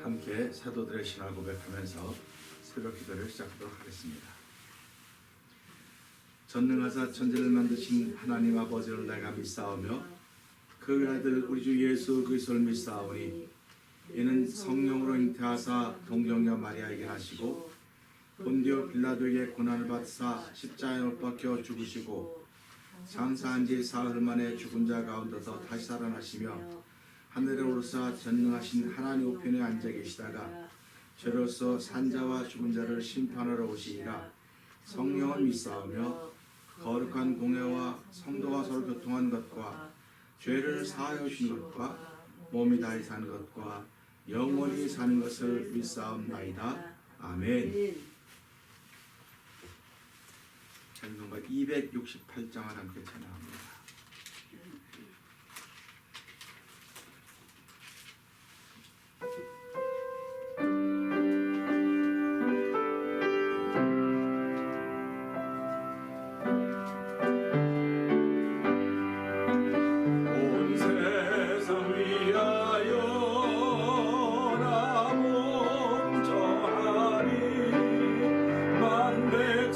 함께 사도들의 신앙을 고백하면서 새벽 기도를 시작하도록 하겠습니다. 전능하사 천지를 만드신 하나님 아버지를 내가 믿사오며 그 아들 우리 주 예수 그리스도를 믿사오니 이는 성령으로 잉태하사 동정녀 마리아에게 나시고 본디오 빌라도에게 고난을 받사 십자가에 못 박혀 죽으시고 장사한 지 사흘 만에 죽은 자 가운데서 다시 살아나시며 하늘에 오르사 전능하신 하나님 우편에 앉아 계시다가 저로서 산자와 죽은 자를 심판하러 오시니라. 성령을 믿사오며 거룩한 공회와 성도가 서로 교통한 것과 죄를 사하여 주신 것과 몸이 다시 사는 것과 영원히 사는 것을 믿사옵나이다. 아멘. 찬송가 268장을 함께 찬양합니다.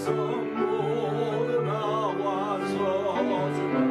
백성 모두 나와서 주님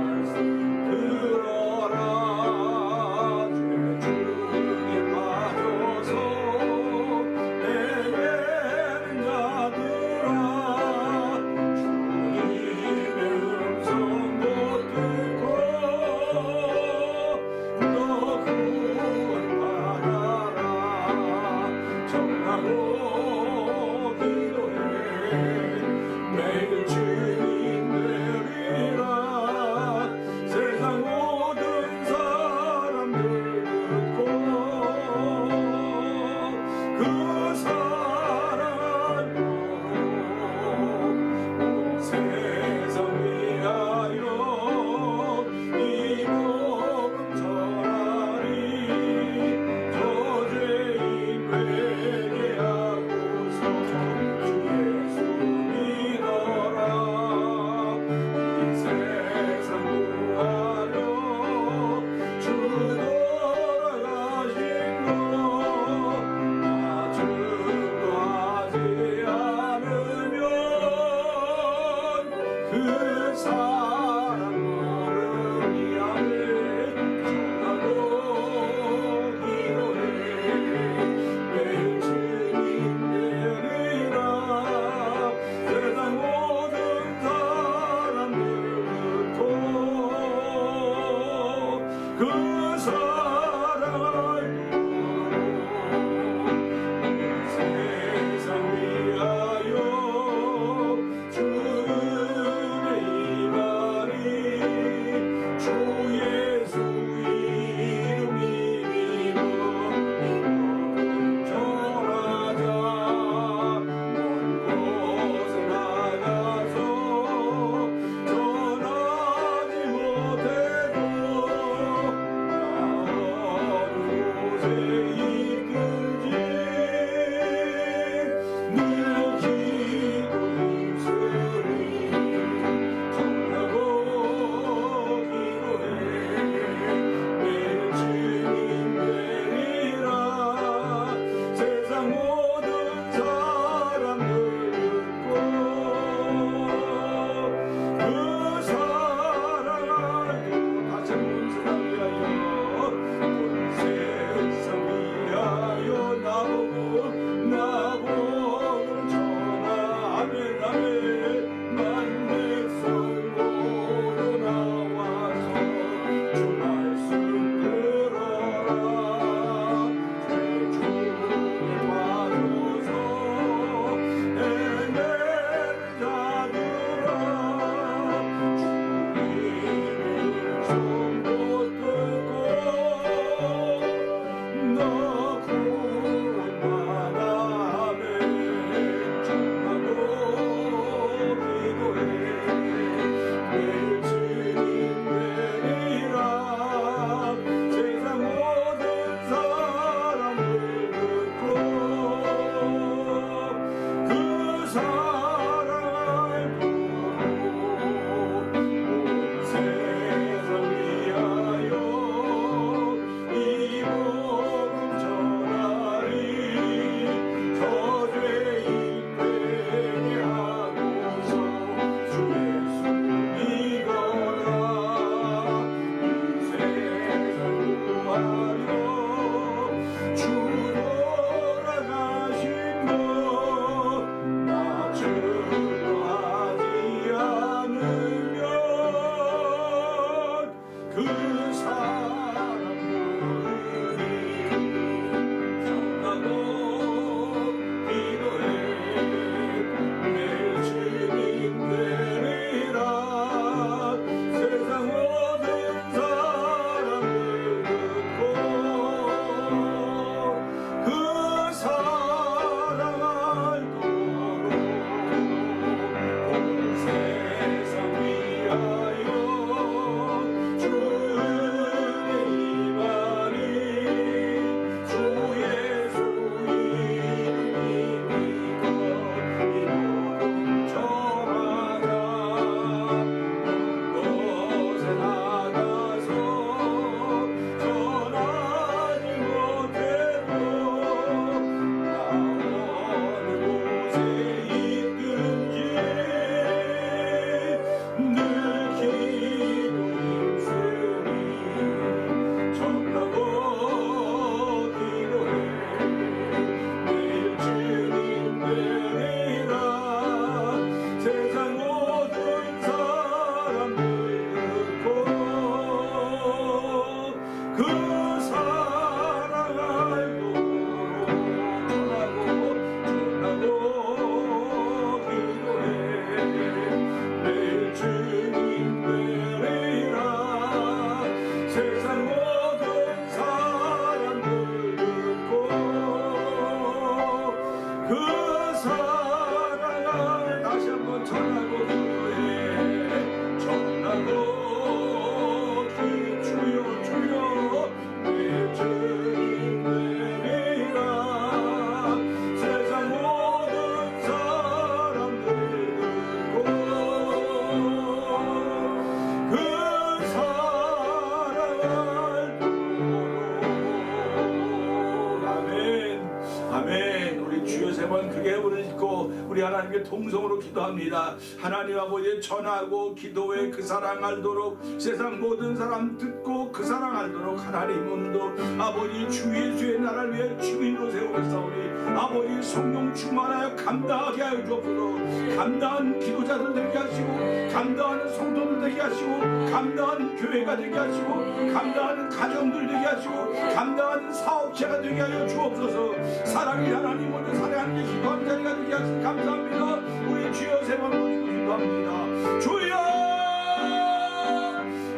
번 크게 부르짖고 우리 하나님께 통성으로 기도합니다. 하나님 아버지 전하고 기도에 그 사랑 알도록 세상 모든 사람 듣고 그 사랑 알도록 하나님 오늘도 아버지 주 예수의 나라를 위해 주인으로 세우겠사오니 아버지 성령 충만하여 감당하게 하여 주옵소서. 감당한 기도자들 되게 하시고 감당하는 성도들 되게 하시고 감당하는 교회가 되게 하시고 감당하는 가정들 되게 하시고 감당하는 사업체가 되게 하여 주옵소서. 사랑의 하나님 오늘 사랑하는 기도한 자리가 되게 하시니 감사합니다. 우리 주여 세 번 모시고 기도합니다. 주여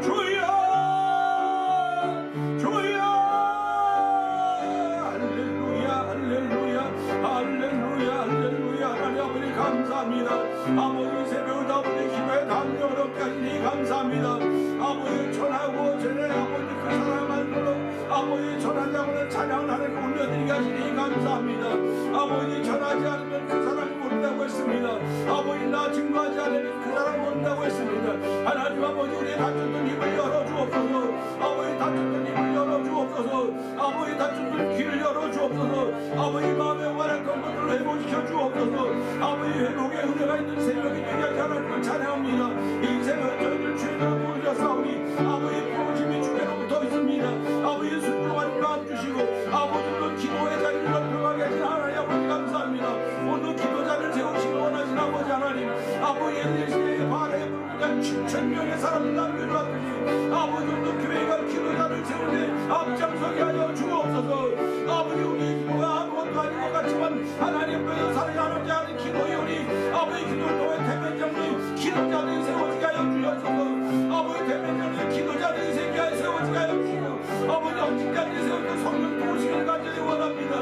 주여 주여 할렐루야 할렐루야 할렐루야 할렐루야. 하나님 아버지 감사합니다. 아버지 새벽 아버지 기도에 담력 어렵게 하시니 감사합니다. 아버지 전하고 전에 아버지 그 사랑 알도록 아버지 전하지 않는 찬양을 하나님 올려드리게 하시니 감사합니다. 아버지 전하지 않으면 그 사랑 모른다고 했습니다. 아버지 나 증거하지 않으면 그 사랑 모른다고 했습니다. 하나님 아버지 우리의 닫혔던 입을 열어주옵소서. 아버지 닫혔던 입을 열어주옵소서. 아버지 닫혔던 귀를 열어주옵소서. 아버지 마음에 완악한 것들을 회복시켜 주옵소서. 아버지 회복의 은혜가 있는 새벽이 되게 하나님을 찬양합니다. 이 새벽 저희들 주님으로 부르셨사오니 아버지 부르심이 주께로부터 있습니다. 아버지 순종하는 마음 주시고 아버지도 기도의 자리를 넓혀가게 하신 하나님 아버지 감사합니다. 오늘 기도자를 세우시기 원하신 아버지 하나님 아버지 엘리시의 바라에 부르는 7,000명의 사람을 남겨주었더니 아버지도 교회가 기도자를 세울 때 앞장서게 하여 주옵소서. 아버지 우리 기도가 아무것도 아닌 것 같지만 하나님께서 사랑하는 자는 기도이오니 아버지 기도를 통해 대면장로의 기도자들이 세워지게 하여 주옵소서. 아버지 대면장로의 기도자들이 세게 하여 세워지게 하여 주시고 아버지 어찌 자들이 세워져 성령 도우시기를 간절히 원합니다.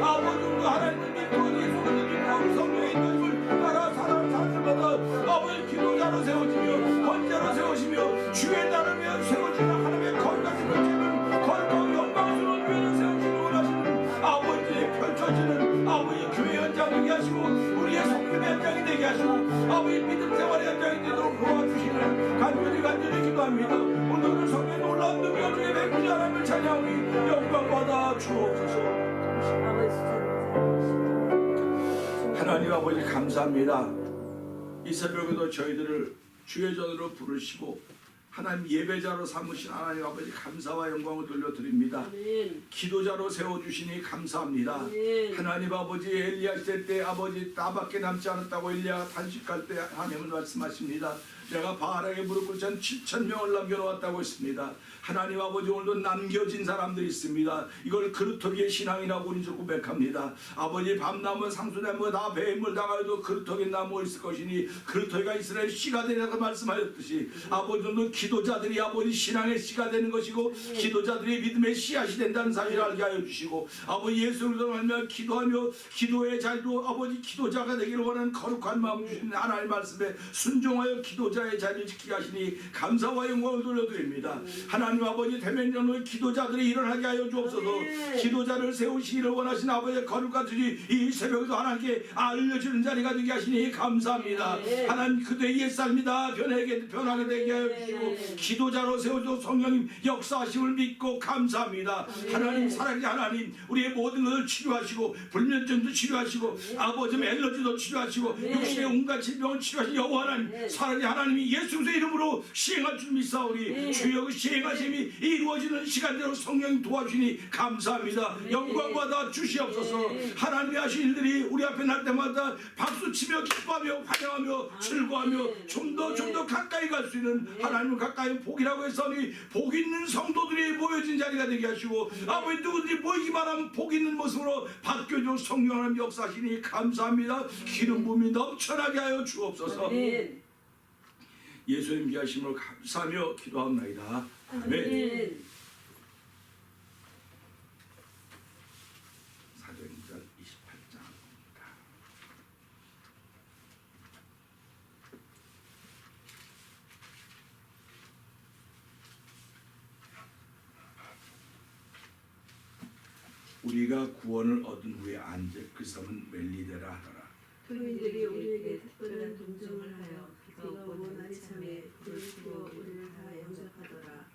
아버지도 하나님을 믿고 예수를 믿고 성령의 인도심을 따라 사는 사람들마다 아버지 기도자로 세워지며 권자로 세우시며 주의 나라를 위해 세워지는 하나님의 거룩하신 것처럼 거룩하고 영광스러운 교회를 세우시길 원하시는 아버지의 펼쳐지는 아버지 교회 현장이 되게 하시고 우리의 성령의 현장이 되게 하시고 아버지 믿음 생활의 현장이 되도록 도와주시는 간절히 기도합니다. 오늘은 성령의 놀라운 능력 중에 베푸지 하나님을 찬양하니 영광 받아 주옵소서. 하나님 아버지 감사합니다. 이 새벽에도 저희들을 주의 전으로 부르시고 하나님 예배자로 삼으신 하나님 아버지 감사와 영광을 돌려드립니다. 아멘. 기도자로 세워주시니 감사합니다. 아멘. 하나님 아버지 엘리야 시대 때 아버지 나밖에 남지 않았다고 엘리야가 단식할 때 하나님은 말씀하십니다. 내가 바알에게 무릎 꿇은 7,000명을 남겨놓았다고 했습니다. 하나님 아버지 오늘도 남겨진 사람들이 있습니다. 이걸 그루터기의 신앙이라고 우리 고백합니다. 아버지 밤나무 상수나무 다 배임을 당하여도 그루터기 나무 있을 것이니 그루터기가 이스라엘 씨가 되라고 말씀하셨듯이 아버지 오늘 기도자들이 아버지 신앙의 씨가 되는 것이고 기도자들이 믿음의 씨앗이 된다는 사실을 알게 하여 주시고 아버지 예수 그리스도로 말미암아 기도하며 기도의 자리로 아버지 기도자가 되기를 원하는 거룩한 마음 주시는 하나님의 말씀에 순종하여 기도자의 자리를 지키게 하시니 감사와 영광을 돌려드립니다. 하나님 아버지 대면전의 기도자들이 일어나게 하여 주옵소서. 기도자를 세우시기를 원하신 아버지의 거룩한 주시 이 새벽에도 하나님께 알려주는 자리가 되게 하시니 감사합니다. 하나님 그대의 옛삶이 다 변하게 되게 하여 주시고 기도자로 세워줘 성령님 역사하심을 믿고 감사합니다. 하나님 사랑의 하나님 우리의 모든 것을 치료하시고 불면증도 치료하시고 아버지 엘러지도 치료하시고 육신의 온갖 질병을 치료하신 여호와 하나님 사랑의 하나님이 예수 그리스도의 이름으로 시행할 줄 믿사오니 주여 그 시행하심이 이루어지는 시간대로 성령이 도와주시니 감사합니다. 영광 받아 주시옵소서. 하나님이 하신 일들이 우리 앞에 날 때마다 박수치며 기뻐하며 환영하며 즐거워하며 좀 더 가까이 갈 수 있는 하나님을 가까이 복이라고 했으니 복 있는 성도들이 모여진 자리가 되게 하시고 아버지 누구든지 모이기만 하면 복 있는 모습으로 바뀌어져 성령 하나님 역사하시니 감사합니다. 기름 부음이 넘쳐나게 하여 주옵소서. 예수님 귀하심으로 감사하며 기도합나이다. 아멘. 사도행전 28장입니다. 우리가 구원을 얻은 후에 안제 그 섬은 멜리데라 하더라. 교인들이 우리에게 특별한 동정을 하여 비가 오고 날이 참에 불을 피워 우리를 다 영접하더라.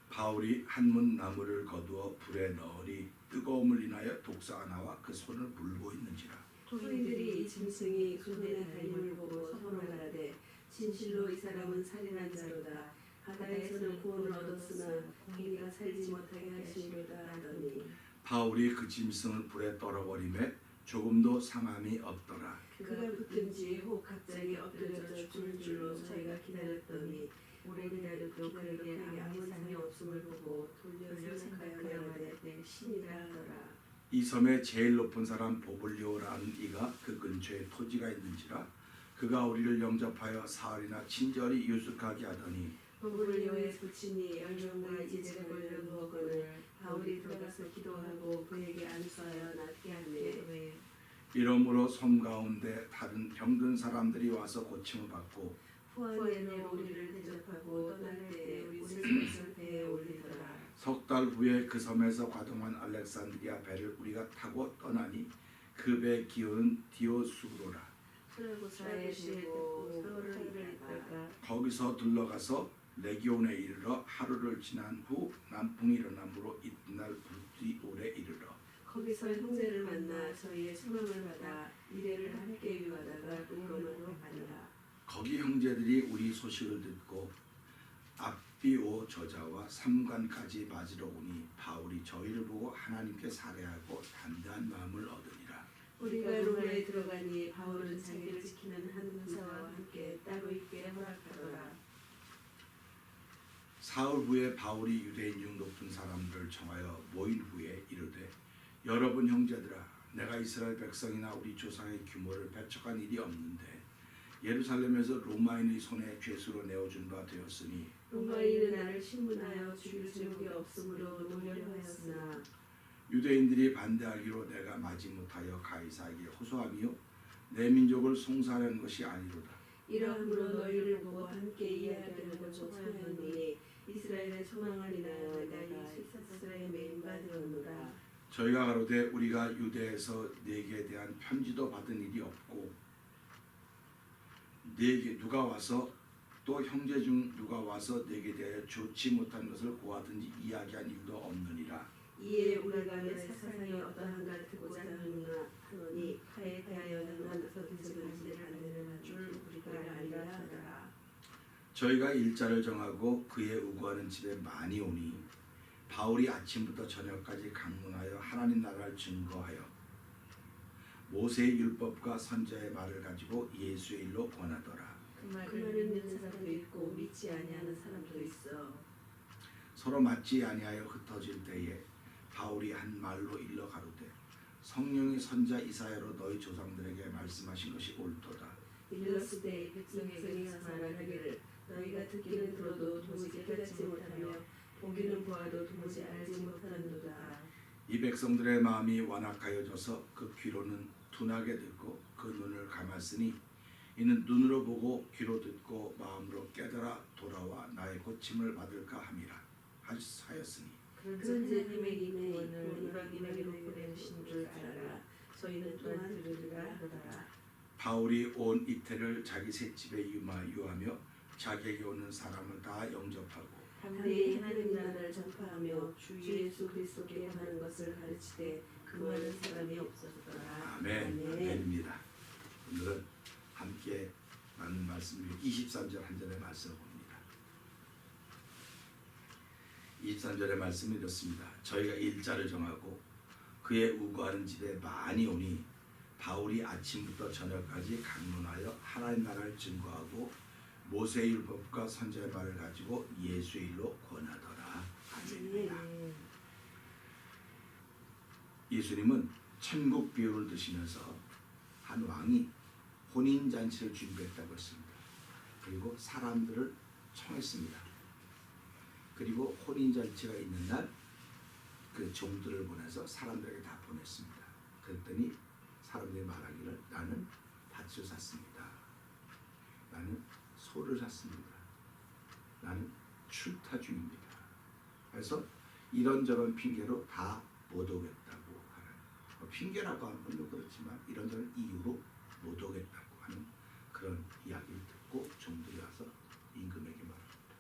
바울이 한문 나무를 거두어 불에 넣으니 뜨거움을 인하여 독사가 나와 그 손을 물고 있는지라. 토인들이 이 짐승이 손에나 달림을 보고 서로 말하되 진실로 이 사람은 살인한 자로다. 바다에서는 구원을 얻었으나 고기가 살지 못하게 하시리로다 하더니 바울이 그 짐승을 불에 떨어버리매 조금도 상함이 없더라. 그가 붙은 뒤에 혹 갑자기 엎드려져 죽을 줄로 저희가 기다렸더니 오래 기다려도 그에게 아무 상이 없음을 보고 돌려 생각하여 말하되 신이라 하더라. 이 섬의 제일 높은 사람 보블리오라는 이가 그 근처에 토지가 있는지라 그가 우리를 영접하여 사흘이나 친절히 유숙하게 하더니 보블리오의 부친이 10명과 이제 걸려 누웠거늘 바울이 들어가서 기도하고 그에게 안수하여 낫게 하매 이러므로 섬 가운데 다른 병든 사람들이 와서 고침을 받고 후안에로 우리를 대접하고 떠날 때에 우리 슬슬 배에 올리더라. 석 달 후에 그 섬에서 가동한 알렉산드리아 배를 우리가 타고 떠나니 그 배의 기호는 디오수로라. 수라고사에 쉬고 사흘을 있다가 거기서 둘러가서 레기온에 이르러 하루를 지난 후 남풍이 일어남으로 이튿날 브루티올에 이르러 거기서 형제를 만나 저희의 소명을 받아 이래를 함께 유하다가 로마로 가니라. 거기 형제들이 우리 소식을 듣고 압비오 저자와 삼관까지 맞으러 오니 바울이 저희를 보고 하나님께 살해하고 담대한 마음을 얻으니라. 우리가 로마에 들어가니 바울은 자기를 지키는 한 군사와 함께 따로 있게 허락하더라. 사흘 후에 바울이 유대인 중 높은 사람들을 청하여 모인 후에 이르되 여러분 형제들아 내가 이스라엘 백성이나 우리 조상의 규모를 배척한 일이 없는데 예루살렘에서 로마인의 손에 죄수로 내어준 바 되었으니 로마인은 나를 신문하여 죽일 제목이 없으므로 노려려 하였으나 유대인들이 반대하기로 내가 마지못하여 가이사에게 호소하며 내 민족을 송사하는 것이 아니로다. 이러함으로 너희를 보고 함께 이야기하려고 청하였니 이스라엘의 소망을 인하여 내가 시사스라에 메인바 되었노라. 저희가 가로되 우리가 유대에서 네게 대한 편지도 받은 일이 없고 네게 누가 와서 또 형제 중 누가 와서 네게 대하여 좋지 못한 것을 고하든지 이야기한 일도 없느니라. 이에 우리가 내 사상이 어떠한가 듣고자 하노니 하에 대하여 너는 어디서 그런지를 안 되는 줄 우리가 알리라 하더라. 저희가 일자를 정하고 그의 우거하는 집에 많이 오니 바울이 아침부터 저녁까지 강론하여 하나님 나라를 증거하여 모세의 율법과 선지자의 말을 가지고 예수의 일로 권하더라. 그 말을 믿는 사람도 있고 믿지 아니하는 사람도 있어. 서로 맞지 아니하여 흩어질 때에 바울이 한 말로 일러 가로되 성령이 선자 이사야로 너희 조상들에게 말씀하신 것이 옳도다. 일렀을 때 백성에게 말하기를 너희가 듣기는 들어도 도무지 깨닫지 못하며 보기는 보아도 도무지 알지 못하는도다. 이 백성들의 마음이 완악하여져서 그 귀로는 둔하게 듣고 그 눈을 감았으니 이는 눈으로 보고 귀로 듣고 마음으로 깨달아 돌아와 나의 고침을 받을까 함이라 하였으니 그런즉 힘의 구원을 이방인에게로 보내신 줄 알아라. 저희는 또한 들으리라 하더라. 바울이 온 이태를 자기 셋집에 유하며 자기에게 오는 사람을 다 영접하고 담대히 하나님 나라를 전파하며 주 예수 그리스도께 하는 것을 가르치되 금하는 사람이 없었더라. 아멘. 아멘입니다. 오늘은 함께 나눈 말씀이 23절 한 절의 말씀을 봅니다. 23절의 말씀이 이렇습니다. 저희가 일자를 정하고 그의 우거하는 집에 많이 오니 바울이 아침부터 저녁까지 강론하여 하나님 나라를 증거하고 모세의 율법과 선지자의 말을 가지고 예수의 일로 권하더라. 아멘입니다. 예수님은 천국 비유를 드시면서 한 왕이 혼인잔치를 준비했다고 했습니다. 그리고 사람들을 청했습니다. 그리고 혼인잔치가 있는 날 그 종들을 보내서 사람들에게 다 보냈습니다. 그랬더니 사람들이 말하기를 나는 밭을 샀습니다. 나는 소를 샀습니다. 나는 출타 중입니다. 그래서 이런저런 핑계로 다 못 오겠다고 하는 핑계라고 하는 건 그렇지만 이런저런 이유로 못 오겠다고 하는 그런 이야기를 듣고 종들이 와서 임금에게 말합니다.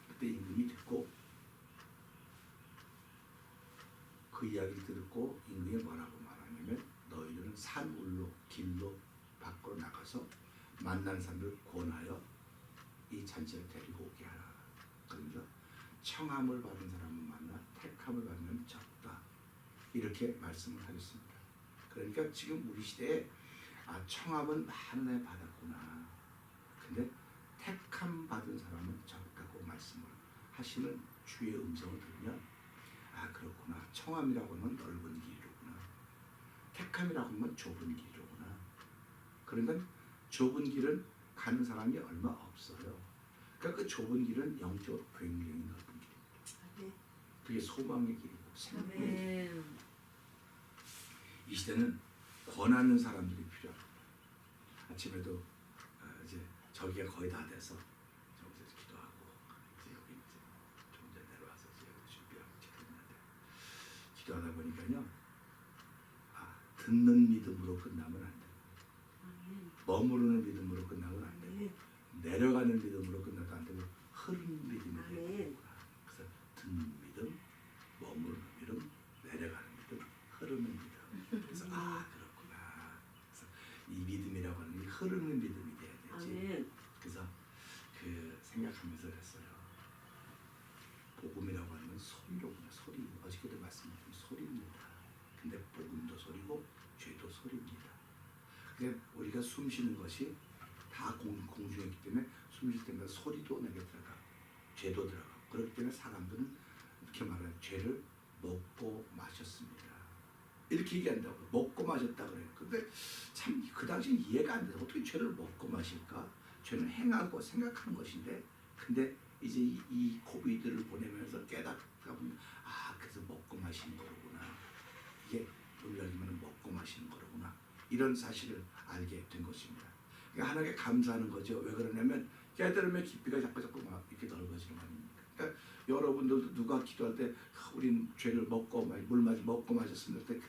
그때 임금이 듣고 그 이야기를 듣고 임금이 뭐라고 말하냐면 너희들은 산 울로 만난 사람들 권하여 이 잔치를 데리고 오게 하라. 그러면서 청함을 받은 사람은 많나 택함을 받으면 적다. 이렇게 말씀을 하셨습니다. 그러니까 지금 우리 시대에 청함은 많은 애 받았구나. 근데 택함 받은 사람은 적다고 말씀을 하시는 주의 음성을 들으면 그렇구나. 청함이라고 하면 넓은 길이로구나. 택함이라고 하면 좁은 길이로구나. 그러니까 좁은 길은 가는 사람이 얼마 없어요. 그러니까 그 좁은 길은 영적으로 굉장히 넓은 길입니다. 그게 소망의 길이고 생명의 길이고 이 시대는 권하는 사람들이 필요합니다. 아침에도 이제 저기가 거의 다 돼서 저기서 기도하고 이제 여기 이제 좀 전에 내려와서 이제 준비하고 기도했는데 기도하다 보니까요 듣는 믿음으로 끝나면 안 되고 머무르는 믿음으로 끝나면 안 되고 내려가는 믿음으로 끝나도 안 되고 흐르는 믿음이 돼야 되구나. 그래서 듣는 믿음, 머무르는 믿음, 내려가는 믿음, 흐르는 믿음. 그래서 그렇구나. 그래서 이 믿음이라고 하는 게 흐르는 믿음이 돼야 되지. 그래서 그 생각하면서 그랬어요. 복음이라고 하는 건 소리로구나. 소리. 어저께도 말씀드린 소리입니다. 근데 복음도 소리고 죄도 소리입니다. 근데 우리가 숨 쉬는 것이 다 공중했기 때문에 숨 쉴 때마다 소리도 내게 들어가고 죄도 들어가고 그렇기 때문에 사람들은 이렇게 말해요. 죄를 먹고 마셨습니다. 이렇게 얘기한다고. 먹고 마셨다 그래요. 근데 참 그 당시 이해가 안 돼서 어떻게 죄를 먹고 마실까? 죄는 행하고 생각하는 것인데 근데 이제 이 고비들을 보내면서 깨닫다 보면 그래서 먹고 마시는 거로구나. 이게 놀라기만 먹고 마시는 거로구나. 이런 사실을 알게 된 것입니다. 그러니까 하나님께 감사하는 거죠. 왜 그러냐면 깨달음의 깊이가 자꾸 막 이렇게 넓어지는 거 아닙니까? 그러니까 여러분들도 누가 기도할 때 우린 죄를 먹고 마셨습니다. 그때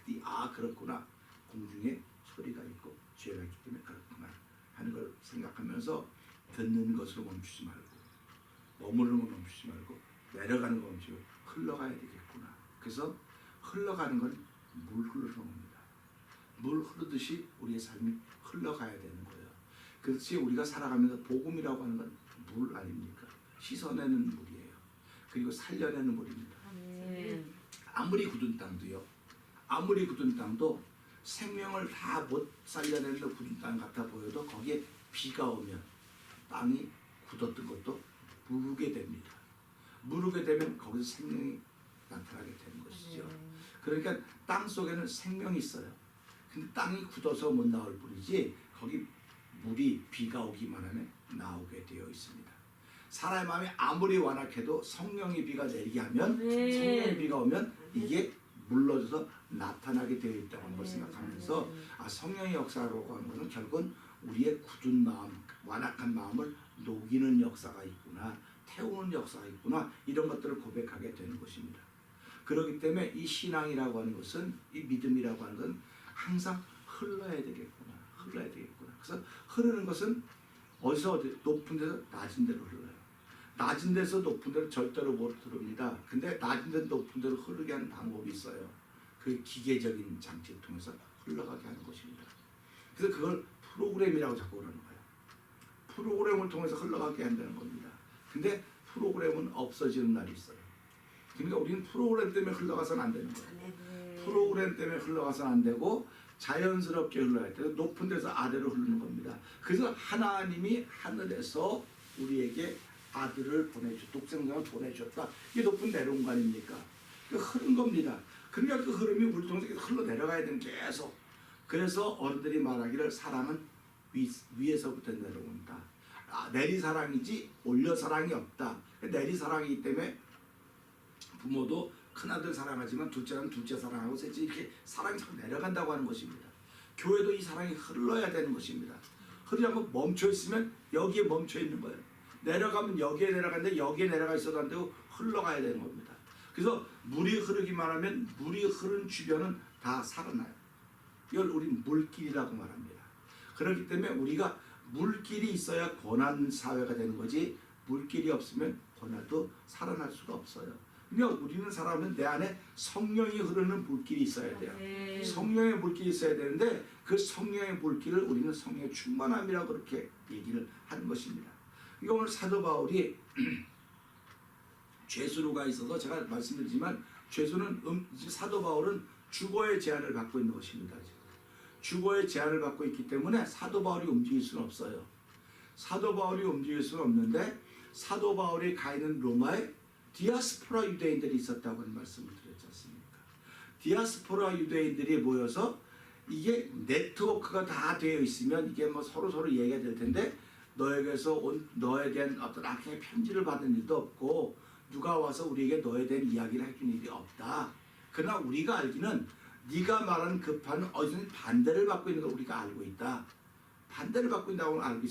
그렇구나. 공중에 소리가 있고 죄가 있기 때문에 그렇구나 하는 걸 생각하면서 듣는 것으로 멈추지 말고 머무르는 거 멈추지 말고 내려가는 거 멈추고 흘러가야 되겠구나. 그래서 흘러가는 건 물 흐르는 겁니다. 물 흐르듯이 우리의 삶이 흘러가야 되는 거예요. 그렇지 우리가 살아가면서 복음이라고 하는 건 물 아닙니까? 씻어내는 물이에요. 그리고 살려내는 물입니다. 아무리 굳은 땅도 생명을 다 못 살려내는 굳은 땅 같아 보여도 거기에 비가 오면 땅이 굳었던 것도 무르게 됩니다. 무르게 되면 거기서 생명이 나타나게 되는 것이죠. 그러니까 땅 속에는 생명이 있어요. 근데 땅이 굳어서 못 나올 뿐이지 거기 물이 비가 오기만 하면 나오게 되어 있습니다. 사람의 마음이 아무리 완악해도 성령의 비가 내리게 하면 성령의 비가 오면 이게 물러져서 나타나게 되어 있다고 하는 걸 생각하면서 성령의 역사라고 하는 것은 결국은 우리의 굳은 마음, 완악한 마음을 녹이는 역사가 있구나, 태우는 역사가 있구나 이런 것들을 고백하게 되는 것입니다. 그렇기 때문에 이 신앙이라고 하는 것은 이 믿음이라고 하는 건 항상 흘러야 되겠구나. 그래서 흐르는 것은 어디서 높은 데서 낮은 데로 흘러요. 낮은 데서 높은 데로 절대로 못 흐릅니다. 근데 낮은 데서 높은 데로 흐르게 하는 방법이 있어요. 그 기계적인 장치를 통해서 흘러가게 하는 것입니다. 그래서 그걸 프로그램이라고 자꾸 그러는 거예요. 프로그램을 통해서 흘러가게 한다는 겁니다. 근데 프로그램은 없어지는 날이 있어요. 그러니까 우리는 프로그램 때문에 흘러가서는 안 되는 거예요. 프로그램 때문에 흘러가서는 안 되고 자연스럽게 흘러야 돼요. 높은 데서 아래로 흐르는 겁니다. 그래서 하나님이 하늘에서 우리에게 아들을 독생자를 보내주셨다. 이게 높은 내려온 거 아닙니까? 흐른 겁니다. 그러니까 그 흐름이 우리 통해서 흘러내려가야 되는 계속. 그래서 어른들이 말하기를 사람은 위에서부터 내려온다. 내리사랑이지 올려사랑이 없다. 내리사랑이기 때문에 부모도 큰아들 사랑하지만 둘째는 둘째 사랑하고 셋째 이렇게 사랑이 자꾸 내려간다고 하는 것입니다. 교회도 이 사랑이 흘러야 되는 것입니다. 흐르지 않고 멈춰 있으면 여기에 멈춰 있는 거예요. 내려가면 여기에 내려가는데 여기에 내려가 있어도 안 되고 흘러가야 되는 겁니다. 그래서 물이 흐르기만 하면 물이 흐른 주변은 다 살아나요. 이걸 우리는 물길이라고 말합니다. 그렇기 때문에 우리가 물길이 있어야 권한 사회가 되는 거지 물길이 없으면 권한도 살아날 수가 없어요. 그러니까 우리는 살아가면 내 안에 성령이 흐르는 물길이 있어야 돼요. 네. 성령의 물길이 있어야 되는데 그 성령의 물길을 우리는 성령의 충만함이라고 그렇게 얘기를 하는 것입니다. 그러니까 오늘 사도 바울이 죄수로가 있어서 제가 말씀드리지만 죄수는 사도 바울은 주거의 제한을 받고 있는 것입니다. 주거의 제한을 받고 있기 때문에 사도 바울이 움직일 수는 없어요. 사도 바울이 움직일 수는 없는데 사도 바울이 가 있는 로마에 디아스포라 유대인들이 있었다고 하는 말씀을 드렸지 않습니까? 디아스포라 유대인들이 모여서 이게 네트워크가 다 되어 있으면 이게 뭐 서로 얘기가 될 텐데 너에게서 온 너에 대한 어떤 악행의 편지를 받은 일도 없고 누가 와서 우리에게 너에 대한 이야기를 해준 일이 없다. 그러나 우리가 알기는 네가 말하는 그 판은 어디서 반대를 받고 있는 걸 우리가 알고 있다. 반대를 받고 있다고 알고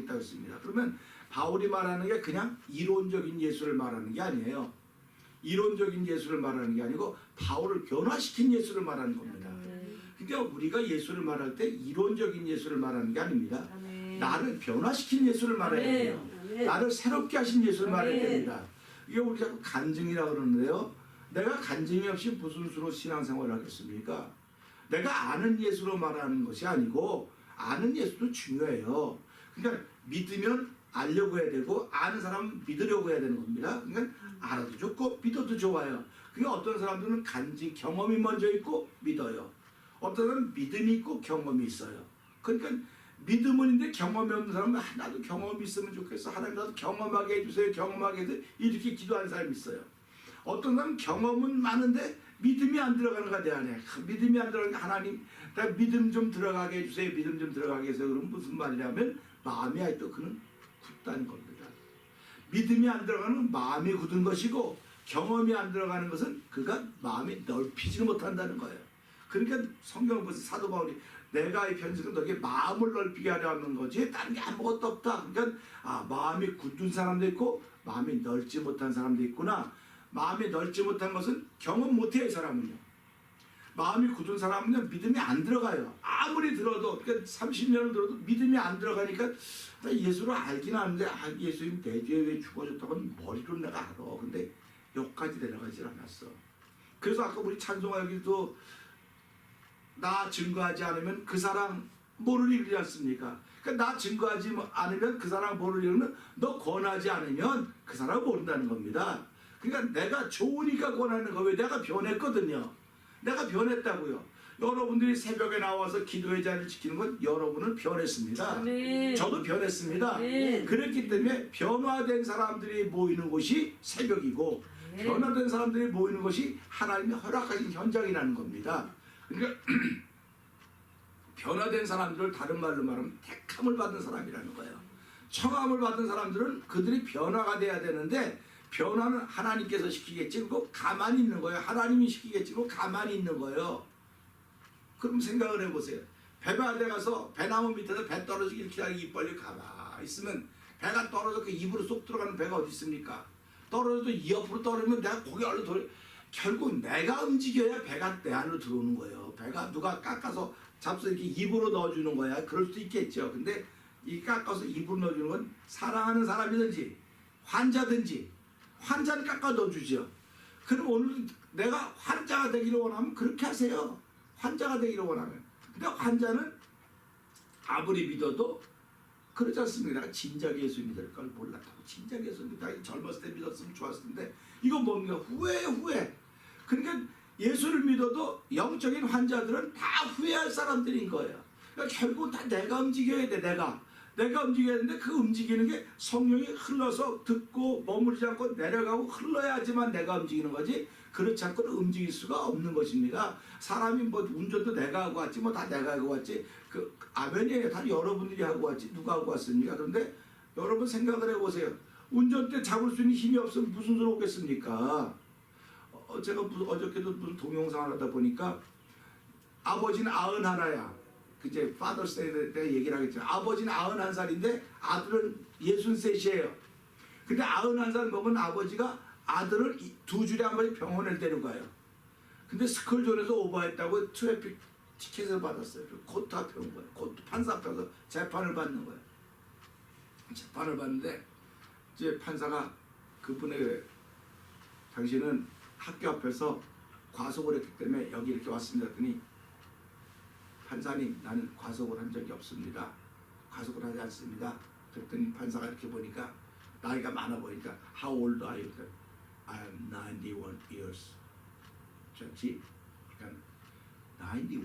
있다고 했습니다. 그러면 바울이 말하는 게 그냥 이론적인 예수를 말하는 게 아니에요. 이론적인 예수를 말하는 게 아니고 바울을 변화시킨 예수를 말하는 겁니다. 그러니까 우리가 예수를 말할 때 이론적인 예수를 말하는 게 아닙니다. 나를 변화시킨 예수를 말해야 돼요. 나를 새롭게 하신 예수를 말해야 됩니다. 이게 우리 자꾸 간증이라고 그러는데요. 내가 간증이 없이 무슨 수로 신앙생활을 하겠습니까? 내가 아는 예수로 말하는 것이 아니고 아는 예수도 중요해요. 그러니까 믿으면 알려고 해야 되고 아는 사람은 믿으려고 해야 되는 겁니다. 그러니까 알아도 좋고 믿어도 좋아요. 그러니까 어떤 사람들은 간증 경험이 먼저 있고 믿어요. 어떤 사람은 믿음이 있고 경험이 있어요. 그러니까 믿음은 있는데 경험이 없는 사람은 나도 경험이 있으면 좋겠어. 하나님 나도 경험하게 해주세요. 경험하게 해주세요. 이렇게 기도하는 사람이 있어요. 어떤 사람은 경험은 많은데 믿음이 안 들어가는 거야 내 안에. 믿음이 안 들어가는 게 하나님 나 믿음 좀 들어가게 해주세요. 믿음 좀 들어가게 해주세요. 그럼 무슨 말이냐면 마음이 아직도 그는 굳다는 겁니다. 믿음이 안 들어가는 마음이 굳은 것이고 경험이 안 들어가는 것은 그가 마음이 넓히지 못한다는 거예요. 그러니까 성경을 보세요. 사도 바울이 내가 이 편지는 너에게 마음을 넓히게 하려 하는 거지 다른 게 아무것도 없다. 그러니까 마음이 굳은 사람도 있고 마음이 넓지 못한 사람도 있구나. 마음이 넓지 못한 것은 경험 못해요. 이 사람은요. 마음이 굳은 사람은요 믿음이 안 들어가요. 아무리 들어도 그러니까 30년을 들어도 믿음이 안 들어가니까 나 예수를 알긴 아는데 예수님 내 죄에 왜 죽어졌다고 머리로 내가 알아. 근데 여기까지 내려가질 않았어. 그래서 아까 우리 찬송가 여기도 나 증거하지 않으면 그 사람 뭐를 이루지 않습니까? 그러니까 나 증거하지 않으면 그 사람 뭐를 이루면 너 권하지 않으면 그 사람 모른다는 겁니다. 그러니까 내가 좋으니까 권하는 거 왜 내가 변했거든요. 내가 변했다고요. 여러분들이 새벽에 나와서 기도의 자리를 지키는 건 여러분은 변했습니다. 아멘. 저도 변했습니다. 아멘. 그랬기 때문에 변화된 사람들이 모이는 곳이 새벽이고 아멘. 변화된 사람들이 모이는 것이 하나님이 허락하신 현장이라는 겁니다. 그러니까 변화된 사람들을 다른 말로 말하면 택함을 받은 사람이라는 거예요. 청함을 받은 사람들은 그들이 변화가 돼야 되는데 변화는 하나님께서 시키겠지. 그리고 가만히 있는 거예요. 하나님이 시키겠지. 그리고 가만히 있는 거예요. 그럼 생각을 해보세요. 배바데 가서 배나무 밑에서 배 떨어지길 기다리고 입 벌리고 가만히 있으면 배가 떨어져 그 입으로 쏙 들어가는 배가 어디 있습니까? 떨어져도 이 옆으로 떨어지면 내가 고개 얼른 돌려. 결국 내가 움직여야 배가 내 안으로 들어오는 거예요. 배가 누가 깎아서 잡서 이렇게 입으로 넣어주는 거야. 그럴 수도 있겠죠. 근데 이 깎아서 입으로 넣어주는 건 사랑하는 사람이든지 환자든지 환자는 깎아 넣어주죠. 그럼 오늘 내가 환자가 되기를 원하면 그렇게 하세요. 환자가 되기를 원하면. 근데 환자는 아무리 믿어도 그렇지 않습니까? 내가 진작 예수 믿을 걸 몰랐다고. 진작 예수 믿다. 젊었을 때 믿었으면 좋았을 텐데 이건 뭡니까? 후회. 그러니까 예수를 믿어도 영적인 환자들은 다 후회할 사람들인 거예요. 그러니까 결국 다 내가 움직여야 돼. 내가 움직여야 되는데 그 움직이는 게 성령이 흘러서 듣고 머무르지 않고 내려가고 흘러야지만 내가 움직이는 거지 그렇지 않고는 움직일 수가 없는 것입니다. 사람이 뭐 운전도 내가 하고 왔지 뭐 다 내가 하고 왔지 그 아멘이에요. 다 여러분들이 하고 왔지 누가 하고 왔습니까? 그런데 여러분 생각을 해보세요. 운전대 잡을 수 있는 힘이 없으면 무슨 소리 오겠습니까? 제가 어저께도 무슨 동영상을 하다 보니까 아버지는 91야. 그제 파더스데이 때 얘기를 하겠지만 아버지는 91살인데 아들은 63이에요. 근데 91살 먹은 아버지가 아들을 두 주에 한 번씩 병원을 데리고 가요. 근데 스컬존에서 오버했다고 트래픽 티켓을 받았어요. 코트 앞에 온 거예요. 코트 판사 앞에 가서 재판을 받는 거예요. 재판을 받는데 이제 판사가 그분에게 당신은 학교 앞에서 과속을 했기 때문에 여기 이렇게 왔습니다 했더니 판사님 나는 과속을 한 적이 없습니다. 과속을 하지 않습니다. 그랬더니 판사가 이렇게 보니까 나이가 많아 보니까 How old are you? I'm 91 years. 저지? 그러니까 91?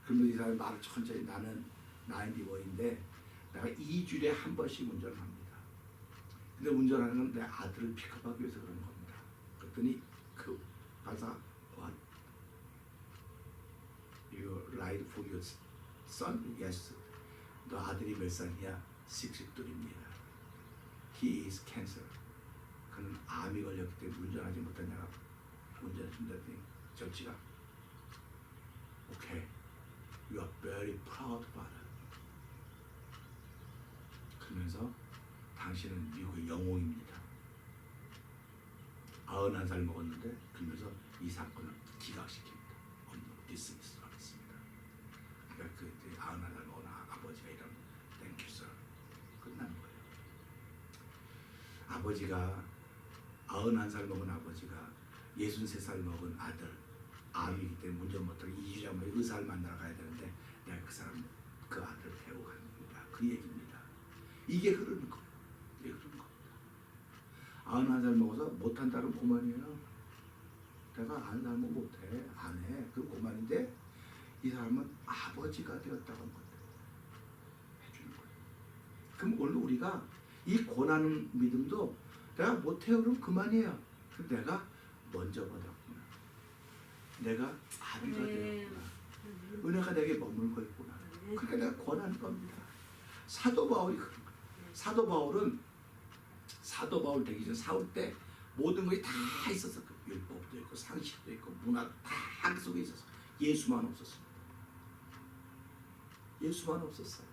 그러면 이 사람이 말을 천천히 나는 91인데 내가 2주일에 한 번씩 운전을 합니다. 근데 운전하는 건 내 아들을 픽업하기 위해서 그런 겁니다. 그랬더니 그 판사가 What? You ride for your son? Yes. 너 아들이 몇 살이냐? 62입니다. He is cancer. 그는 암이 걸렸기 때문에 운전하지 못하냐가 운전해준다더니 정치가 Okay, you are very proud father. 그러면서 당신은 미국의 영웅입니다. 91살 먹었는데 그러면서 이 사건을 기각시킵니다. 업무 디스미스 하겠습니다. 그러니까 그 91살 먹은 아버지가 이런 Thank you sir. 끝난 거예요. 아버지가 91살 먹은 아버지가 63살 먹은 아들 암이기 때문에 운전 못하고 2주에 한 번 의사를 만나러 가야 되는데 내가 그 사람 그 아들을 데리고 가는 겁니다. 그 얘기입니다. 이게 흐르는 거예요. 이게 흐르는 겁니다. 91살 먹어서 못한다는 고만이에요. 내가 91살 먹으면 못해. 안 해. 그 고만인데 이 사람은 아버지가 되었다고 한 건데 해주는 거예요. 그럼 오늘 우리가 이 고난 믿음도 내가 못해요 그러면 그만이에요. 근데 내가 먼저 받았구나. 내가 아비가 되었구나. 은혜가 내게 머물고 있구나. 그러니까 내가 권하는 겁니다. 사도 바울이 그런 거예요. 사도 바울 되기 전 사울 때 모든 것이 다 있었어. 그 율법도 있고 상식도 있고 문화도 다 그 속에 있었어. 예수만 없었습니다. 예수만 없었어요.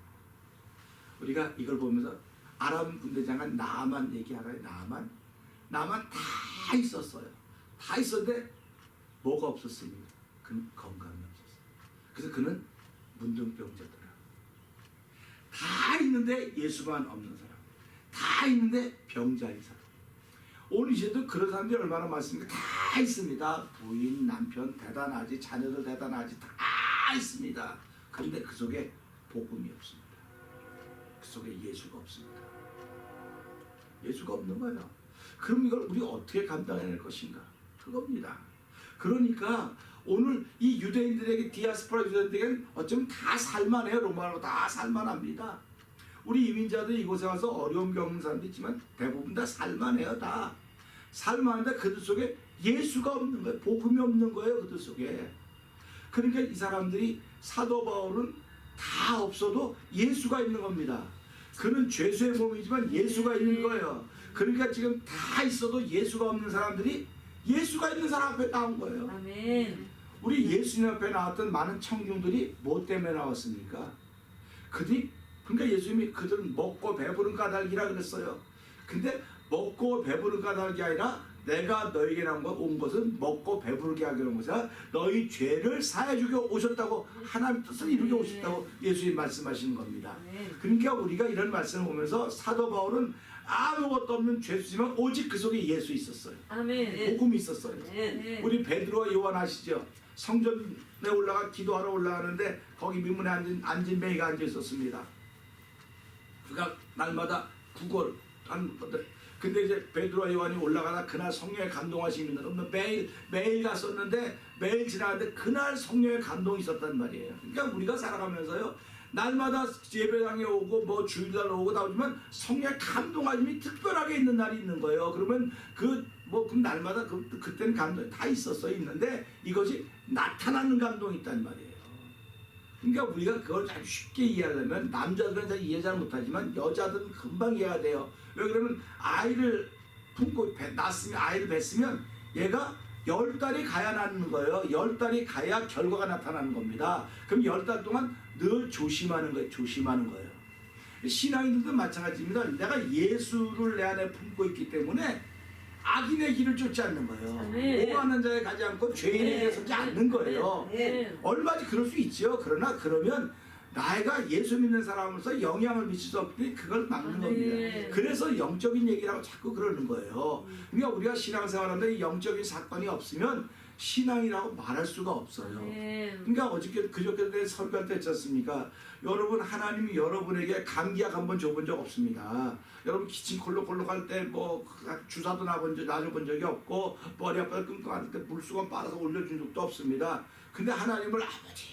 우리가 이걸 보면서 아람 군대장관 나만 얘기하라요. 나만 다 있었어요. 다 있었는데 뭐가 없었습니다. 그는 건강이 없었어요. 그래서 그는 문둥병자더라. 다 있는데 예수만 없는 사람. 다 있는데 병자인 사람. 오늘 이제도 그런 사람들이 얼마나 많습니까? 다 있습니다. 부인, 남편 대단하지, 자녀들 대단하지, 다 있습니다. 그런데 그 속에 복음이 없습니다. 그 속에 예수가 없습니다. 예수가 없는 거예요. 그럼 이걸 우리가 어떻게 감당해낼 것인가? 그겁니다. 그러니까 오늘 이 유대인들에게 디아스포라 유대인들에게는 어쩌면 다 살만해요. 로마로 다 살만합니다. 우리 이민자들 이곳에 와서 어려움 겪는 사람도 있지만 대부분 다 살만해요. 다 살만한데 그들 속에 예수가 없는 거예요. 복음이 없는 거예요. 그들 속에. 그러니까 이 사람들이 사도 바울은 다 없어도 예수가 있는 겁니다. 그는 죄수의 몸이지만 예수가 있는 거예요. 그러니까 지금 다 있어도 예수가 없는 사람들이 예수가 있는 사람 앞에 나온 거예요. 아멘. 우리 예수님 앞에 나왔던 많은 청중들이 뭐 때문에 나왔습니까? 그러니까 예수님이 그들은 먹고 배부른 까닭이라 그랬어요. 근데 먹고 배부른 까닭이 아니라 내가 너에게 온 것은 먹고 배부르게 하기 위한 것이라 너희 죄를 사해주게 오셨다고 하나님 뜻을 이루게 오셨다고 예수님이 말씀하시는 겁니다. 그러니까 우리가 이런 말씀을 보면서 사도 바울은 아무것도 없는 죄수지만 오직 그 속에 예수 있었어요. 아멘. 복음이 있었어요. 우리 베드로와 요한 아시죠? 성전에 올라가 기도하러 올라가는데 거기 민문에 앉은 매가 앉아 있었습니다. 그가 날마다 구걸 하는 건데 근데 이제 베드로와 요한이 올라가다 그날 성령의 감동하심이 있는 매일 갔었는데 매일 지나가는데 그날 성령의 감동이 있었단 말이에요. 그러니까 우리가 살아가면서요 날마다 예배당에 오고 뭐 주일날 오고 다 오지만 성령의 감동하심이 특별하게 있는 날이 있는 거예요. 그러면 그럼 날마다 그때는 감동이 다 있었어요. 있는데 이것이 나타나는 감동이 있단 말이에요. 그러니까 우리가 그걸 아주 쉽게 이해하려면 남자들은 잘 이해 잘 못하지만 여자들은 금방 이해가 돼요. 왜 그러면 아이를 품고 낳았으면 아이를 뵀으면 얘가 10달이 가야 낳는 거예요. 10달이 가야 결과가 나타나는 겁니다. 그럼 10달 동안 늘 조심하는 거예요. 신앙인들도 마찬가지입니다. 내가 예수를 내 안에 품고 있기 때문에 악인의 길을 쫓지 않는 거예요. 오만한 자에 가지 않고 죄인에게 서지 않는 거예요. 얼마든지 그럴 수 있죠. 그러나 그러면 나이가 예수 믿는 사람으로서 영향을 미칠 수 없기 때문에 그걸 막는 겁니다. 그래서 영적인 얘기라고 자꾸 그러는 거예요. 그러니까 우리가 신앙생활하는데 영적인 사건이 없으면 신앙이라고 말할 수가 없어요. 그러니까 그저께 설교할 때 했지 않습니까? 여러분, 하나님이 여러분에게 감기약 한번 줘본 적 없습니다. 여러분 기침 콜록콜록 할 때 뭐 주사도 놔줘본 적이 없고 머리 아파서 끙끙할 때 물수건 빨아서 올려준 적도 없습니다. 근데 하나님을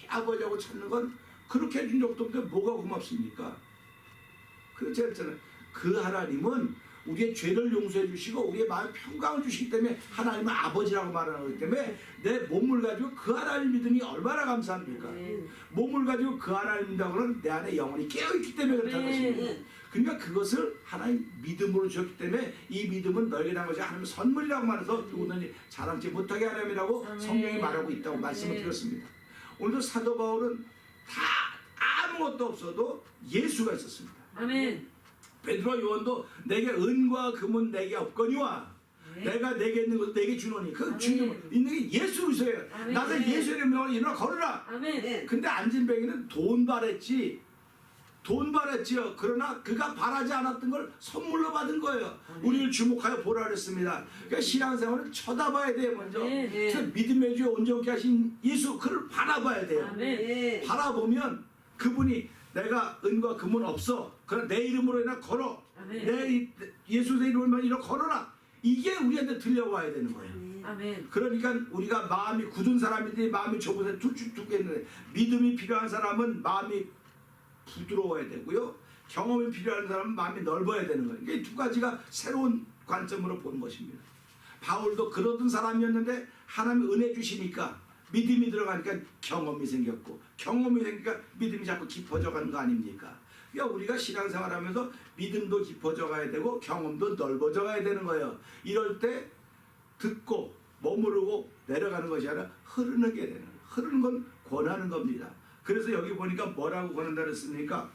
아버지하고 찾는 건 그렇게 해준 적도 없는데 뭐가 고맙습니까? 그 제가 했잖아요. 그 하나님은 우리의 죄를 용서해 주시고 우리의 마음에 평강을 주시기 때문에 하나님은 아버지라고 말하는 거기 때문에 내 몸을 가지고 그 하나님 믿음이 얼마나 감사합니까? 몸을 가지고 그 하나님 믿다고 그러면 내 안에 영혼이 깨어있기 때문에 그렇다는 것입니다. 그러니까 그것을 하나님 믿음으로 주었기 때문에 이 믿음은 너에게 난 것이 하나님의 선물이라고 말해서 누구든지 자랑치 못하게 하나님이라고 성경이 말하고 있다고 말씀을 드렸습니다. 오늘도 사도 바울은 다 아무것도 없어도 예수가 있었습니다. 아멘. 베드로와 요한도 내게 은과 금은 내게 없거니와 내가 내게 있는 것을 내게 주노니 그 주는 있는 게 예수 그리스도예요. 나서 예수의 명을 일어나 걸으라. 아멘. 근데 앉은뱅이는 돈 바랬지요. 그러나 그가 바라지 않았던 걸 선물로 받은 거예요. 우리를 주목하여 보라 그랬습니다. 그러니까 신앙생활은 쳐다봐야 돼요. 먼저 그래서 믿음의 주에 온전케 하신 예수, 그를 바라봐야 돼요. 바라보면 그분이 내가 은과 금은 없어, 그러나 내 이름으로 인하 걸어, 내 예수의 이름으로 인하 걸어라. 이게 우리한테 들려와야 되는 거예요. 아멘. 그러니까 우리가 마음이 굳은 사람인데 마음이 좁은 사람이 두겠는데 믿음이 필요한 사람은 마음이 부드러워야 되고요. 경험이 필요한 사람은 마음이 넓어야 되는 거예요. 이게 두 가지가 새로운 관점으로 보는 것입니다. 바울도 그러던 사람이었는데 하나님이 은혜 주시니까 믿음이 들어가니까 경험이 생겼고, 경험이 생기니까 믿음이 자꾸 깊어져 가는 거 아닙니까? 그러니까 우리가 신앙생활하면서 믿음도 깊어져 가야 되고 경험도 넓어져 가야 되는 거예요. 이럴 때 듣고 머무르고 내려가는 것이 아니라 흐르는 게 되는 거예요. 흐르는 건 권하는 겁니다. 그래서 여기 보니까 뭐라고 권한다 그랬습니까?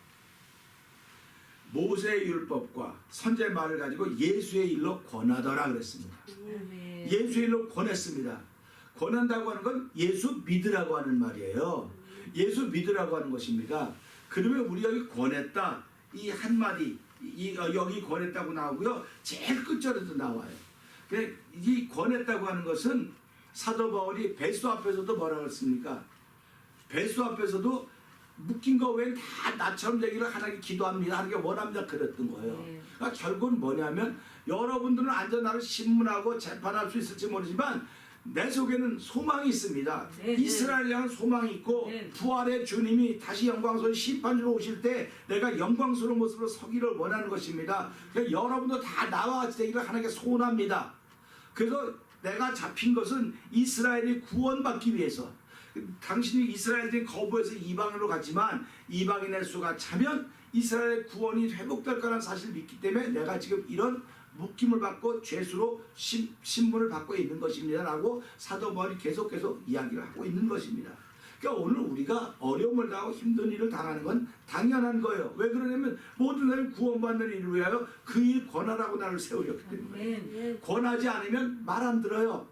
모세의 율법과 선지의 말을 가지고 예수의 일로 권하더라 그랬습니다. 예수의 일로 권했습니다. 권한다고 하는 건 예수 믿으라고 하는 말이에요. 예수 믿으라고 하는 것입니다. 그러면 우리 여기 권했다, 이 한마디, 여기 권했다고 나오고요. 제일 끝절에도 나와요. 이 권했다고 하는 것은 사도 바울이 베스 앞에서도 뭐라고 했습니까? 베스 앞에서도 묶인 거 외엔 다 나처럼 되기를 하나님께 기도합니다, 하나님께 원합니다 그랬던 거예요. 그러니까 결국은 뭐냐면 여러분들은 앉아 나를 신문하고 재판할 수 있을지 모르지만 내 속에는 소망이 있습니다. 이스라엘 향한 소망이 있고 부활의 주님이 다시 영광스러운 심판주로 오실 때 내가 영광스러운 모습으로 서기를 원하는 것입니다. 그러니까 여러분도 다 나와 같이 되기를 하나님께 소원합니다. 그래서 내가 잡힌 것은 이스라엘이 구원받기 위해서, 당신이 이스라엘들이 거부해서 이방인으로 갔지만 이방인의 수가 차면 이스라엘의 구원이 회복될 거라는 사실을 믿기 때문에 내가 지금 이런 묶임을 받고 죄수로 신분을 받고 있는 것입니다 라고 사도 바울이 계속 이야기를 하고 있는 것입니다. 그러니까 오늘 우리가 어려움을 당하고 힘든 일을 당하는 건 당연한 거예요. 왜 그러냐면 모든 사람이 구원받는 일을 위하여 그 일 권하라고 나를 세우셨기 때문에. 권하지 않으면 말 안 들어요.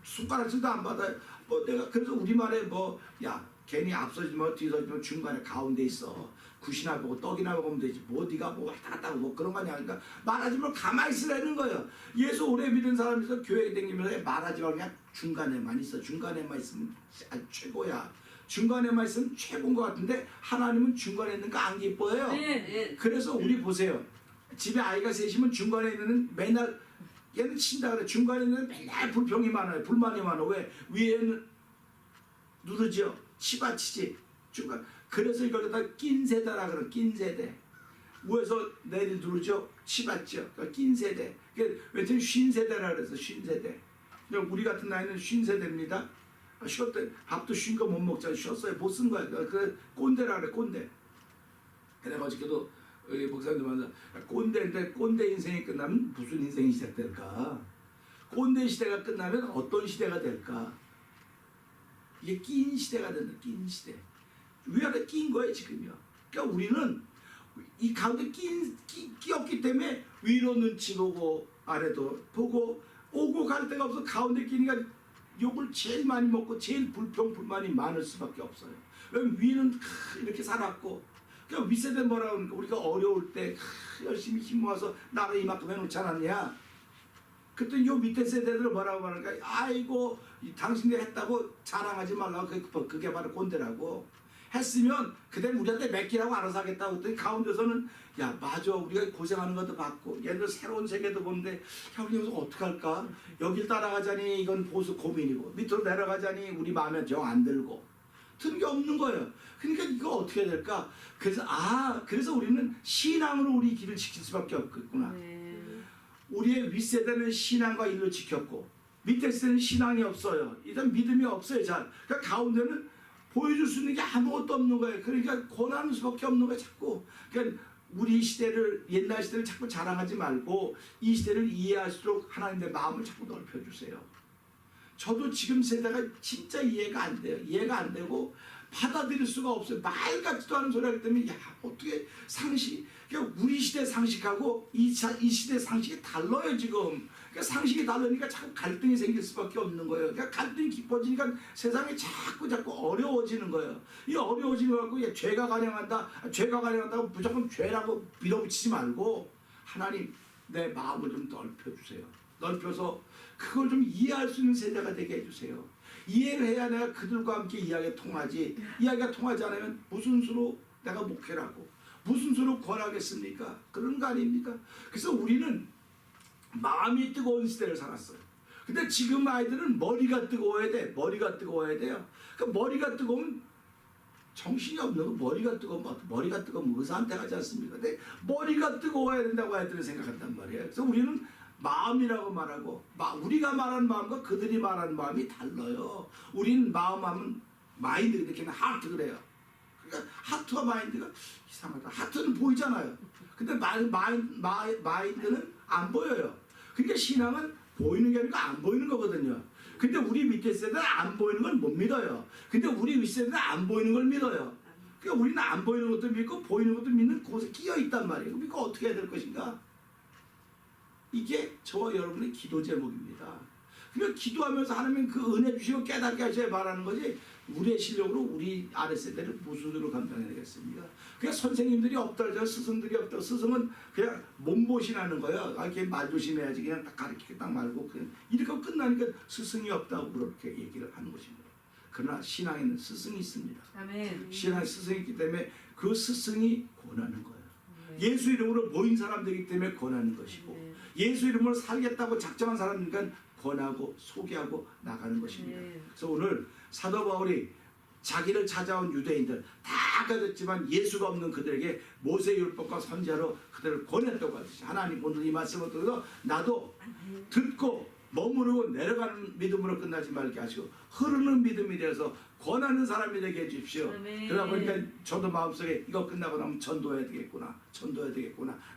손가락질도 안 받아요. 뭐 내가 그래서 우리말에 야 괜히 앞서지 마 뒤서지 중간에 가운데 있어. 굿이나 보고 떡이나 먹으면 되지. 네가 왔다 갔다 하고 그런 거 아니야. 그러니까 말하지 말고 가만히 있으라는 거예요. 예수 오래 믿은 사람에서 교회에 다니면서 말하지 말고 그냥 중간에만 있어. 중간에만 있으면 아주 최고야. 중간에만 있으면 최고인 것 같은데 하나님은 중간에 있는 거 안 기뻐해요. 그래서 우리 보세요. 집에 아이가 셋이면 중간에 있는 맨날 얘는 친다 그래. 중간에 있는 맨날 불평이 많아요. 불만이 많아. 왜? 위에는 누르죠. 치받치지. 중간. 그래서 이걸 갖다 낀 세대라 그래. 낀 세대. 위에서 내리 누르죠. 치받죠. 그러니까 낀 세대. 왜냐면 쉰 세대라 그래서 쉰 세대. 우리 같은 나이는 쉰 세대입니다. 쉬었대. 밥도 쉰 거 못 먹잖아. 쉬었어요. 못 쓴 거야. 그래 꼰대라 그래. 꼰대. 내가 어저께도 목사님들 만나 꼰대인데 꼰대 인생이 끝나면 무슨 인생이 시작될까? 꼰대 시대가 끝나면 어떤 시대가 될까? 이게 낀 시대가 된다. 낀 시대. 위아래 낀 거예요 지금요. 그러니까 우리는 이 가운데 끼었기 때문에 위로 눈치 보고 아래도 보고 오고 갈 데가 없어. 가운데 끼니까 욕을 제일 많이 먹고 제일 불평불만이 많을 수밖에 없어요. 왜냐면 위는 이렇게 살았고, 그러니까 윗세대 뭐라 그러니까 우리가 어려울 때 열심히 힘 모아서 나를 이만큼 해놓지 않았냐. 그때 요 밑에 세대들은 뭐라고 말할까? 아이고 당신들이 했다고 자랑하지 말라고. 그게 바로 꼰대라고. 했으면 그대는 우리한테 맡기라고 알아서 하겠다고 했더니 가운데서는 야 맞아 우리가 고생하는 것도 봤고 얘들 새로운 세계도 보는데 야 우리 여기서 어떡할까? 여길 따라가자니 이건 보수 고민이고 밑으로 내려가자니 우리 마음에 정 안 들고 든 게 없는 거예요. 그러니까 이거 어떻게 해야 될까? 그래서 우리는 신앙으로 우리 길을 지킬 수밖에 없겠구나. 우리의 윗세대는 신앙과 일로 지켰고 밑에 세대는 신앙이 없어요. 일단 믿음이 없어요. 잘. 그러니까 가운데는 보여줄 수 있는 게 아무것도 없는 거예요. 그러니까 권하는 수밖에 없는 거예요. 자꾸. 그러니까 우리 시대를 옛날 시대를 자꾸 자랑하지 말고 이 시대를 이해할수록 하나님의 마음을 자꾸 넓혀주세요. 저도 지금 세대가 진짜 이해가 안 돼요. 이해가 안 되고 받아들일 수가 없어요. 말 같지도 않은 소리 하기 때문에 야 어떻게 상식 그러니까 우리 시대 상식하고 이 시대 상식이 달라요 지금. 그러니까 상식이 다르니까 자꾸 갈등이 생길 수밖에 없는 거예요. 그러니까 갈등이 깊어지니까 세상이 자꾸 어려워지는 거예요. 이 어려워지는 거 갖고 죄가 가량한다고 무조건 죄라고 밀어붙이지 말고 하나님 내 마음을 좀 넓혀주세요. 넓혀서 그걸 좀 이해할 수 있는 세대가 되게 해주세요. 이해를 해야 내가 그들과 함께 이야기가 통하지. 이야기가 통하지 않으면 무슨 수로 내가 목회를 하고 무슨 수로 권하겠습니까? 그런 거 아닙니까? 그래서 우리는 마음이 뜨거운 시대를 살았어요. 근데 지금 아이들은 머리가 뜨거워야 돼. 머리가 뜨거워야 돼요. 그러니까 머리가 뜨거우면 정신이 없는 거. 머리가 뜨거우면 의사한테 가지 않습니까? 근데 머리가 뜨거워야 된다고 아이들은 생각한단 말이에요. 그래서 우리는 마음이라고 말하고 우리가 말하는 마음과 그들이 말하는 마음이 달라요. 우리는 마음하면 마인드 이렇게 하트 그래요. 그러니까 하트와 마인드가 이상하다. 하트는 보이잖아요. 근데 마인드는 안 보여요. 그러니까 신앙은 보이는 게 아니고 안 보이는 거거든요. 근데 우리 밑에 세대는 안 보이는 걸 못 믿어요. 근데 우리 윗세대는 안 보이는 걸 믿어요. 그러니까 우리는 안 보이는 것도 믿고 보이는 것도 믿는 곳에 끼어 있단 말이에요. 그러니까 어떻게 해야 될 것인가? 이게 저와 여러분의 기도 제목입니다. 그러니까 기도하면서 하나님 그 은혜 주시고 깨닫게 하셔야 말하는 거지 우리의 실력으로 우리 아랫세대를 무슨 수로 감당해야 되겠습니까? 그냥 선생님들이 없다, 스승들이 없다. 스승은 그냥 몸보신하는 거예요. 이렇게 말 조심해야지 그냥 딱 가르치게 딱 말고 그냥 이렇게 끝나니까 스승이 없다고 그렇게 얘기를 하는 것입니다. 그러나 신앙에는 스승이 있습니다. 아멘. 신앙에 스승이 있기 때문에 그 스승이 권하는 거예요. 예수 이름으로 모인 사람들이기 때문에 권하는 것이고 예수 이름으로 살겠다고 작정한 사람이니까 권하고 소개하고 나가는 것입니다. 그래서 오늘 사도 바울이 자기를 찾아온 유대인들 다 가졌지만 예수가 없는 그들에게 모세의 율법과 선지자로 그들을 권했다고 하듯이 하나님 오늘 이 말씀을 들어서 나도 듣고 머무르고 내려가는 믿음으로 끝나지 말게 하시고 흐르는 믿음이 되어서 권하는 사람이 되게 해주십시오. 그러다 보니까 저도 마음속에 이거 끝나고 나면 전도해야 되겠구나.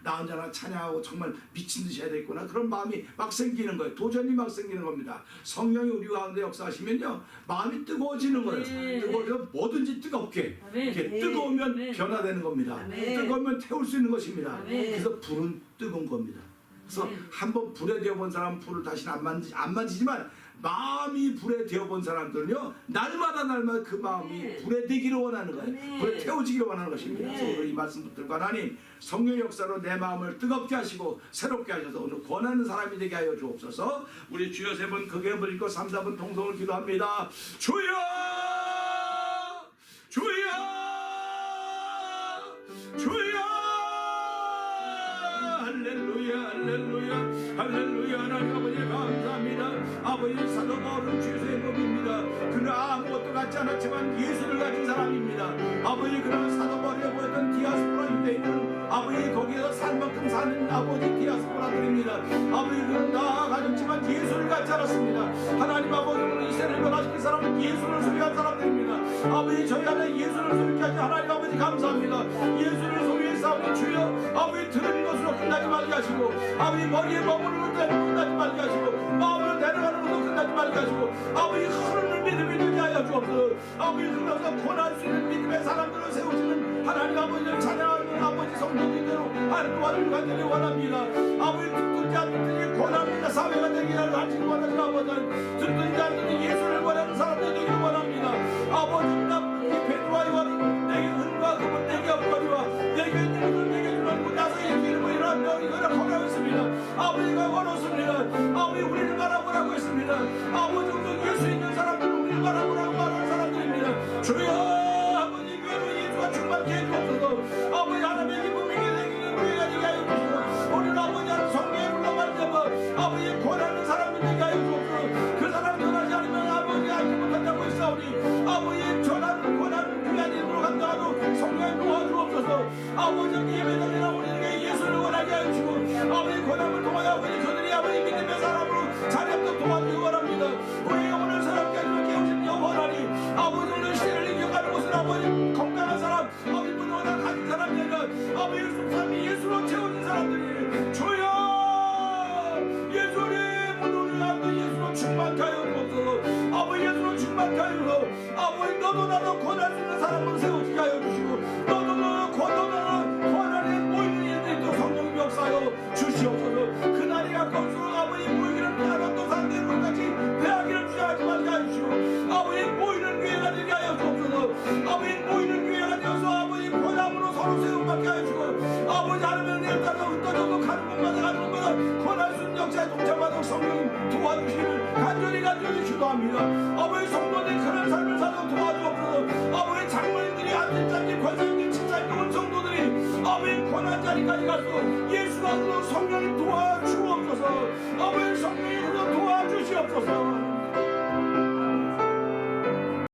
나 혼자나 찬양하고 정말 미친 듯이 해야 되겠구나. 그런 마음이 막 생기는 거예요. 도전이 막 생기는 겁니다. 성령이 우리 가운데 역사하시면요 마음이 뜨거워지는 거예요. 뜨거워서 뭐든지 뜨겁게 이렇게 뜨거우면 변화되는 겁니다. 뜨거우면 태울 수 있는 것입니다. 그래서 불은 뜨거운 겁니다. 그래서 한번 불에 되어본 사람은 불을 다시는 안 만지지만 마음이 불에 되어본 사람들은요 날마다 그 마음이 불에 되기를 원하는 거예요. 불에 태워지기를 원하는 것입니다. 그래서 오늘 이 말씀 붙들고 하나님 성령 역사로 내 마음을 뜨겁게 하시고 새롭게 하셔서 오늘 권하는 사람이 되게 하여 주옵소서. 우리 주여 세 번 크게 불리고 3, 4분 통성을 기도합니다. 주여 주여 주여 할렐루야 하나님 아버지 감사합니다. 아버지 사도 바울은 주의 법입니다. 그는 아무것도 갖지 않았지만 예수를 가진 사람입니다. 아버지 그런 사도 바울이 보였던 디아스포라 유대인은 아버지 거기에서 살 만큼 사는 아버지 디아스포라들입니다. 아버지 그는 다 가졌지만 예수를 갖지 않았습니다. 하나님 아버지 오늘 이 세대를 변화시킨 사람은 예수를 소유한 사람들입니다. 아버지 저희 안에 예수를 소유케 하신 하나님 아버지 감사합니다. 예수를 소유했사오니 주여 아버지 들은 것으로 끝나지 말게 하시고 아버지 머리에 머무르는 대로 끝나지 말게 하시고 마음으로 내려가는 것도 끝나지 말게 하시고 아버지 흐르는 믿음이 되게 하여 주옵소서. 아버지 흘러서 권할 수 있는 믿음의 사람들을 세우시는 하나님 아버지를 찬양하는 아버지 성도님대로 하나님 도와주기를 간절히 원합니다. 아버지 듣든지 안 듣든지 권합니다. 사회가 되기를 간절히 원하는 아버지 듣든지 안 듣든지 예수를 원하는 사람들이 되기를 원합니다. 아버지 나이 베드로와 요한은 내게 은과 금은 내게 없거니와 내게 있는 것을 내게 주는 나서 이기는 이러한 명이거나 권하고 있습니다. 아버지가 원하십니다. 아버지 우리를 바라보라고 했습니다. 아버지 우리 예수 있는 사람들은 우리를 바라보라고 말하는 사람들입니다. 주여 아버지 교회로 예수가 충만케 해주옵소서. 아버지 하나님의 기쁨이 되기를 우리가 되게 하여 주시고 우리는 아버지 하나님 성령에 불러만져봐 아버지 권하는 사람들 되게 하여 주옵소서. 그 사람 전하지 않으면 아버지 알지 못한다고 했사오니 아버지 전하는 권하는 귀한 일으로 감당하도록 성령에 도와주옵소서. 아버지 예배당이나 우리에게 예수를 원하게 하여 주시고 아버지 권함을 통하여 아버지 그들이 아버지 믿음의 사람으로 자리합도 도와주기 원합니다. 우리가 오늘 사람까지 깨우신 여호와니 아버지 오늘 시대를 이겨가는 곳은 아버지 건강한 사람 아버지 문화가 가진 사람이 아니라 아버지 삶이 예수로 채워진 사람들이 주여 예수의 문을 아버지 예수로 충만케 하여 주옵소서. 아버지 예수로 충만케 하여 주옵소서. 아버지 너도 나도 권할 수 있는 사람을 세우게 하여 주시고 너도 권한에 모이는 일들이 또 성령 역사하여 주시옵소서. 그날이 가까울수록 아버지 모이기를 피하는 또 상대로 같이 배하기를 주장하지 말게 하여 주시고 아버지 모이는 교회가 되게 하여 주옵소서. 아버지 모이는 교회가 되어서 아버지 권함으로 서로 세움받게 하여 주시고 아버지 하나님의 내 따라 흩어져도 가는 곳마다 가는 곳마다 권할 수 있는 역사에 동참하도록 성령님 도와주시기를 간절히 기도합니다. 아버지 성도들 그런 삶을 사도록 도와주옵소서. 아버지 장로님들이 안진자님 권사님들 집사님 온 성도들이 아버지 권한 자리까지 가서 예수가 그 성령님 도와주옵소서. 아버지 성령님 도와주시옵소서.